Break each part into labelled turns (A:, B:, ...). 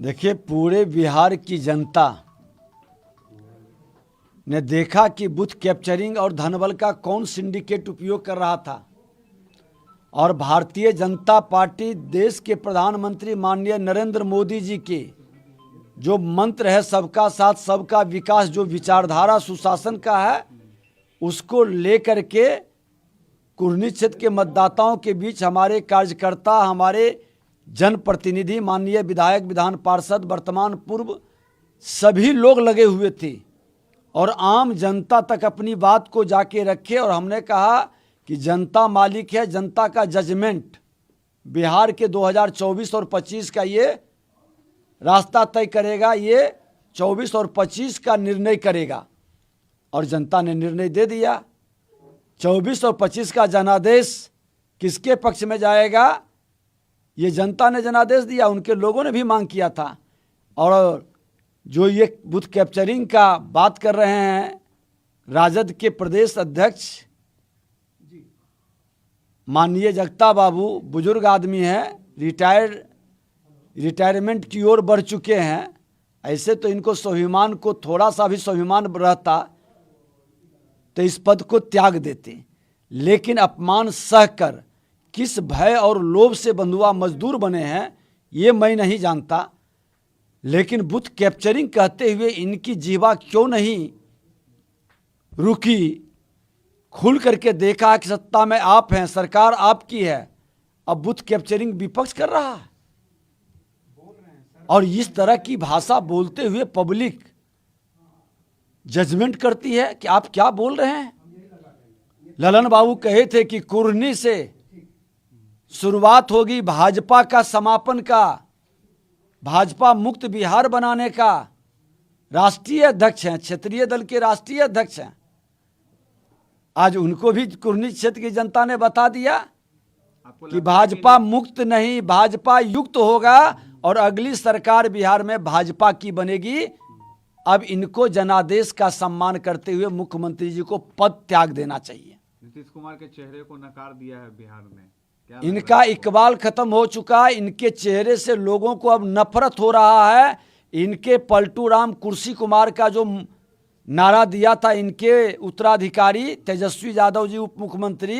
A: देखिए, पूरे बिहार की जनता ने देखा कि बूथ कैप्चरिंग और धनबल का कौन सिंडिकेट उपयोग कर रहा था और भारतीय जनता पार्टी देश के प्रधानमंत्री माननीय नरेंद्र मोदी जी के जो मंत्र है सबका साथ सबका विकास, जो विचारधारा सुशासन का है, उसको लेकर के कुर्नी क्षेत्र के मतदाताओं के बीच हमारे कार्यकर्ता, हमारे जनप्रतिनिधि, माननीय विधायक, विधान पार्षद, वर्तमान पूर्व सभी लोग लगे हुए थे और आम जनता तक अपनी बात को जाके रखे। और हमने कहा कि जनता मालिक है, जनता का जजमेंट बिहार के 2024 और 25 का ये रास्ता तय करेगा, ये 24 और 25 का निर्णय करेगा। और जनता ने निर्णय दे दिया। 24 और 25 का जनादेश किसके पक्ष में जाएगा, ये जनता ने जनादेश दिया, उनके लोगों ने भी मांग किया था। और जो ये बूथ कैप्चरिंग का बात कर रहे हैं, राजद के प्रदेश अध्यक्ष माननीय जगता बाबू बुजुर्ग आदमी हैं, रिटायरमेंट की ओर बढ़ चुके हैं। ऐसे तो इनको स्वाभिमान को थोड़ा सा भी स्वाभिमान रहता तो इस पद को त्याग देते, लेकिन अपमान सहकर किस भय और लोभ से बंधुआ मजदूर बने हैं ये मैं नहीं जानता। लेकिन बूथ कैप्चरिंग कहते हुए इनकी जीवा क्यों नहीं रुकी, खुल करके देखा कि सत्ता में आप हैं, सरकार आपकी है, अब बूथ कैप्चरिंग विपक्ष कर रहा है। और इस तरह की भाषा बोलते हुए पब्लिक जजमेंट करती है कि आप क्या बोल रहे हैं। ललन बाबू कहे थे कि कुर्नी से शुरुआत होगी भाजपा का समापन का, भाजपा मुक्त बिहार बनाने का। राष्ट्रीय अध्यक्ष हैं, क्षेत्रीय दल के राष्ट्रीय अध्यक्ष हैं। आज उनको भी कुर्नी क्षेत्र की जनता ने बता दिया कि भाजपा मुक्त नहीं, भाजपा युक्त होगा और अगली सरकार बिहार में भाजपा की बनेगी। अब इनको जनादेश का सम्मान करते हुए मुख्यमंत्री जी को पद त्याग देना चाहिए।
B: नीतीश कुमार के चेहरे को नकार दिया है बिहार में,
A: इनका इकबाल खत्म हो चुका है। इनके चेहरे से लोगों को अब नफरत हो रहा है। इनके पलटू राम कुर्सी कुमार का जो नारा दिया था इनके उत्तराधिकारी तेजस्वी यादव जी उप मुख्यमंत्री,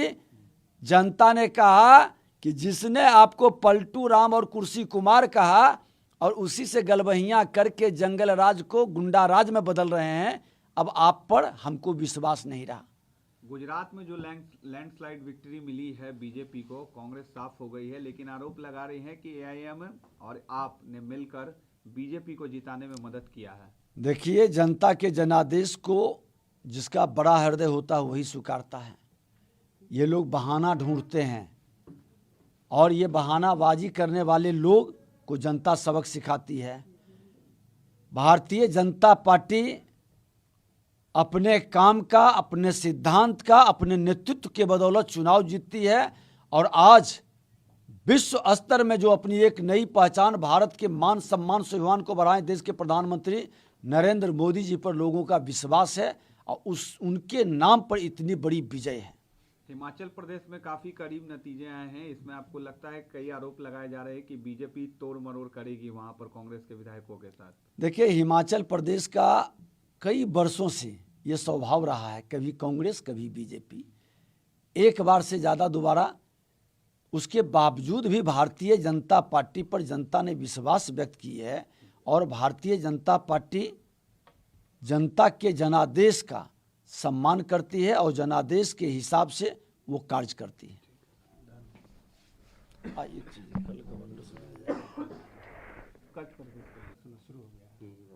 A: जनता ने कहा कि जिसने आपको पलटू राम और कुर्सी कुमार कहा और उसी से गलबहियां करके जंगल राज को गुंडा राज में बदल रहे हैं, अब आप पर हमको विश्वास नहीं रहा।
B: गुजरात में जो लैंडस्लाइड विक्ट्री मिली है बीजेपी को, कांग्रेस साफ हो गई है, लेकिन आरोप लगा रही है कि एआईएमएम और आप ने मिलकर बीजेपी को जिताने में मदद किया है।
A: देखिए, जनता के जनादेश को जिसका बड़ा हृदय होता है वही स्वीकारता है। ये लोग बहाना ढूंढते हैं और ये बहानाबाजी करने वाले लोग को जनता सबक सिखाती है। भारतीय जनता पार्टी अपने काम का, अपने सिद्धांत का, अपने नेतृत्व के बदौलत चुनाव जीतती है। और आज विश्व स्तर में जो अपनी एक नई पहचान, भारत के मान सम्मान स्वाभिमान को बढ़ाएं देश के प्रधानमंत्री नरेंद्र मोदी जी पर लोगों का विश्वास है और उनके नाम पर इतनी बड़ी विजय है।
B: हिमाचल प्रदेश में काफी करीब नतीजे आए हैं, इसमें आपको लगता है कई आरोप लगाए जा रहे हैं कि बीजेपी तोड़ मरोड़ करेगी वहां पर कांग्रेस के विधायकों के साथ।
A: देखिए, हिमाचल प्रदेश का कई वर्षों से ये स्वभाव रहा है, कभी कांग्रेस कभी बीजेपी, एक बार से ज़्यादा दोबारा। उसके बावजूद भी भारतीय जनता पार्टी पर जनता ने विश्वास व्यक्त की है और भारतीय जनता पार्टी जनता के जनादेश का सम्मान करती है और जनादेश के हिसाब से वो कार्य करती है।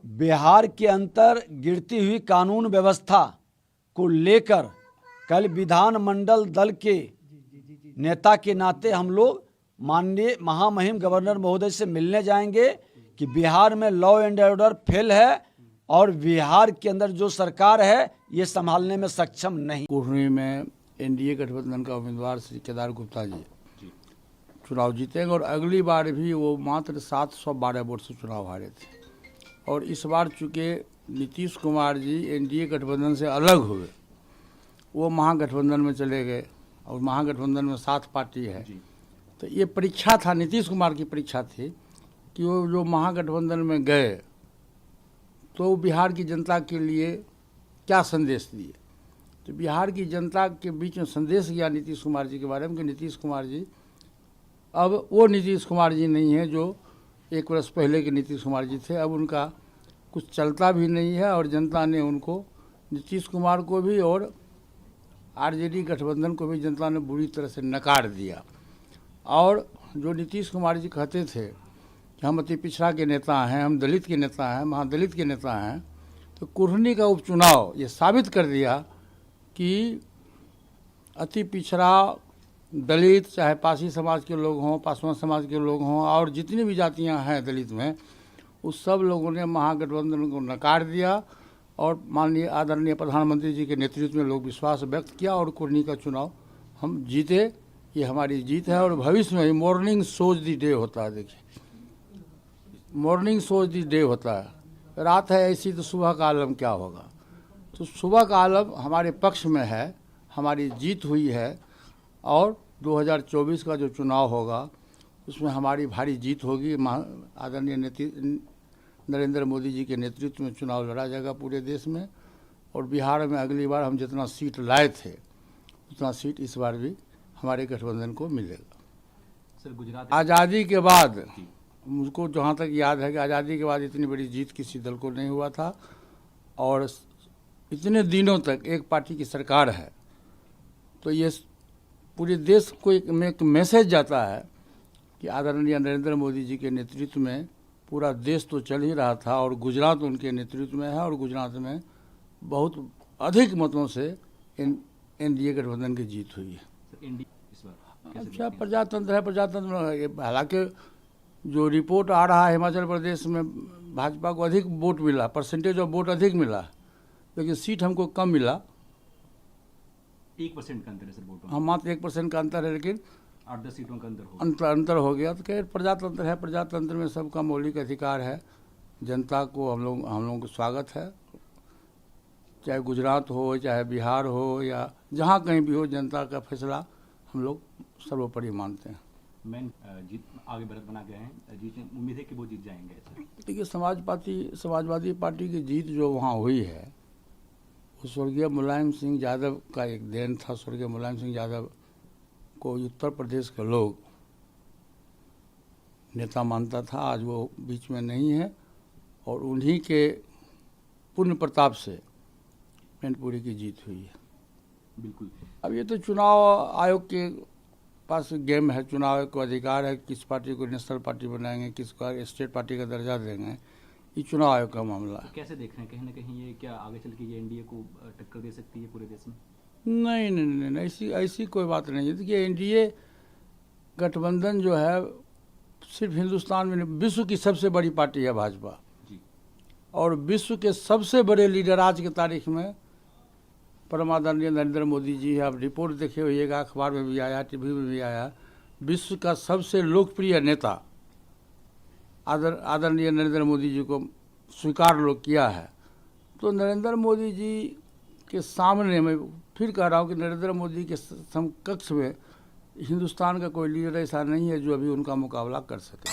A: बिहार के अंतर गिरती हुई कानून व्यवस्था को लेकर कल विधानमंडल दल के नेता के नाते हम लोग माननीय महामहिम गवर्नर महोदय से मिलने जाएंगे कि बिहार में लॉ एंड ऑर्डर फेल है और बिहार के अंदर जो सरकार है ये संभालने में सक्षम नहीं।
C: कुर्नी में एनडीए गठबंधन का उम्मीदवार श्री केदार गुप्ता जी चुनाव जीतेंगे और अगली बार भी वो मात्र 712 वोट से चुनाव हारे थे। और इस बार चूँकि नीतीश कुमार जी एनडीए गठबंधन से अलग हुए, वो महागठबंधन में चले गए और महागठबंधन में 7 पार्टी है, तो ये परीक्षा था, नीतीश कुमार की परीक्षा थी कि वो जो महागठबंधन में गए तो बिहार की जनता के लिए क्या संदेश दिए। तो बिहार की जनता के बीच में संदेश गया नीतीश कुमार जी के बारे में कि नीतीश कुमार जी अब वो नीतीश कुमार जी नहीं है जो 1 वर्ष पहले के नीतीश कुमार जी थे। अब उनका कुछ चलता भी नहीं है और जनता ने उनको, नीतीश कुमार को भी और आरजेडी गठबंधन को भी जनता ने बुरी तरह से नकार दिया। और जो नीतीश कुमार जी कहते थे कि हम अति पिछड़ा के नेता हैं, हम दलित के नेता हैं, महादलित के नेता हैं, तो कुर्हनी का उपचुनाव ये साबित कर दिया कि अति पिछड़ा दलित, चाहे पासी समाज के लोग हों, पासवान समाज के लोग हों और जितनी भी जातियां हैं दलित में, उस सब लोगों ने महागठबंधन को नकार दिया और माननीय आदरणीय प्रधानमंत्री जी के नेतृत्व में लोग विश्वास व्यक्त किया और कुर्हनी का चुनाव हम जीते। ये हमारी जीत है और भविष्य में ही मॉर्निंग सोज दी डे होता है। देखिए, मॉर्निंग सोज दी डे होता है, रात है ऐसी तो सुबह का आलम क्या होगा। तो सुबह का आलम हमारे पक्ष में है, हमारी जीत हुई है और 2024 का जो चुनाव होगा उसमें हमारी भारी जीत होगी। आदरणीय नरेंद्र मोदी जी के नेतृत्व में चुनाव लड़ा जाएगा पूरे देश में और बिहार में अगली बार हम जितना सीट लाए थे उतना सीट इस बार भी हमारे गठबंधन को मिलेगा।
D: सर, गुजरात
C: आज़ादी के बाद मुझको जहाँ तक याद है कि आज़ादी के बाद इतनी बड़ी जीत किसी दल को नहीं हुआ था और इतने दिनों तक एक पार्टी की सरकार है। तो ये पूरे देश को एक मैसेज जाता है कि आदरणीय नरेंद्र मोदी जी के नेतृत्व में पूरा देश तो चल ही रहा था और गुजरात उनके नेतृत्व में है और गुजरात में बहुत अधिक मतों से एनडीए गठबंधन की जीत हुई है।
D: सर, इंडिया इस बार कैसे
C: अच्छा,
D: देखते हैं?
C: प्रजातंत्र है, प्रजातंत्र में हालांकि जो रिपोर्ट आ रहा है हिमाचल प्रदेश में भाजपा को अधिक वोट मिला, परसेंटेज ऑफ वोट अधिक मिला, लेकिन सीट हमको कम मिला।
D: 1% का अंतर है सर वोटों में,
C: हम मात्र 1% का अंतर है, लेकिन
D: 8-10 सीटों का अंतर होगा।
C: अंतर हो गया। तो खैर प्रजातंत्र है, प्रजातंत्र में सबका मौलिक अधिकार है। जनता को हम लोगों को स्वागत है, चाहे गुजरात हो, चाहे बिहार हो या जहाँ कहीं भी हो, जनता का फैसला हम लोग सर्वोपरि मानते हैं।
D: मैन जीत आगे बढ़त बना गए हैं, जीत उम्मीद है कि वो जीत जाएंगे सर।
C: देखिए, समाजवादी पार्टी की जीत जो वहाँ हुई है वो स्वर्गीय मुलायम सिंह यादव का एक देन था। स्वर्गीय मुलायम सिंह यादव को उत्तर प्रदेश के लोग नेता मानता था, आज वो बीच में नहीं है और उन्हीं के पुण्य प्रताप से मैनपुरी की जीत हुई है।
D: बिल्कुल।
C: अब ये तो चुनाव आयोग के पास गेम है, चुनाव आयोग को अधिकार है किस पार्टी को नेशनल पार्टी बनाएंगे, किसका स्टेट पार्टी का दर्जा देंगे, ये चुनाव आयोग का मामला है।
D: तो कैसे देख रहे हैं, कहीं ना कहीं ये क्या आगे चल के ये एनडीए को टक्कर दे सकती है पूरे देश में?
C: नहीं नहीं नहीं, नहीं ऐसी कोई बात नहीं है। देखिए, एनडीए गठबंधन जो है सिर्फ हिंदुस्तान में नहीं, विश्व की सबसे बड़ी पार्टी है भाजपा
D: जी।
C: और विश्व के सबसे बड़े लीडर आज की तारीख में परमादरणीय नरेंद्र मोदी जी है। आप रिपोर्ट देखे होइएगा, अखबार में भी आया, टीवी में भी आया, विश्व का सबसे लोकप्रिय नेता आदरणीय नरेंद्र मोदी जी को स्वीकार लोग किया है। तो नरेंद्र मोदी जी के सामने मैं फिर कह रहा हूँ कि नरेंद्र मोदी के समकक्ष में हिंदुस्तान का कोई लीडर ऐसा नहीं है जो अभी उनका मुकाबला कर सके।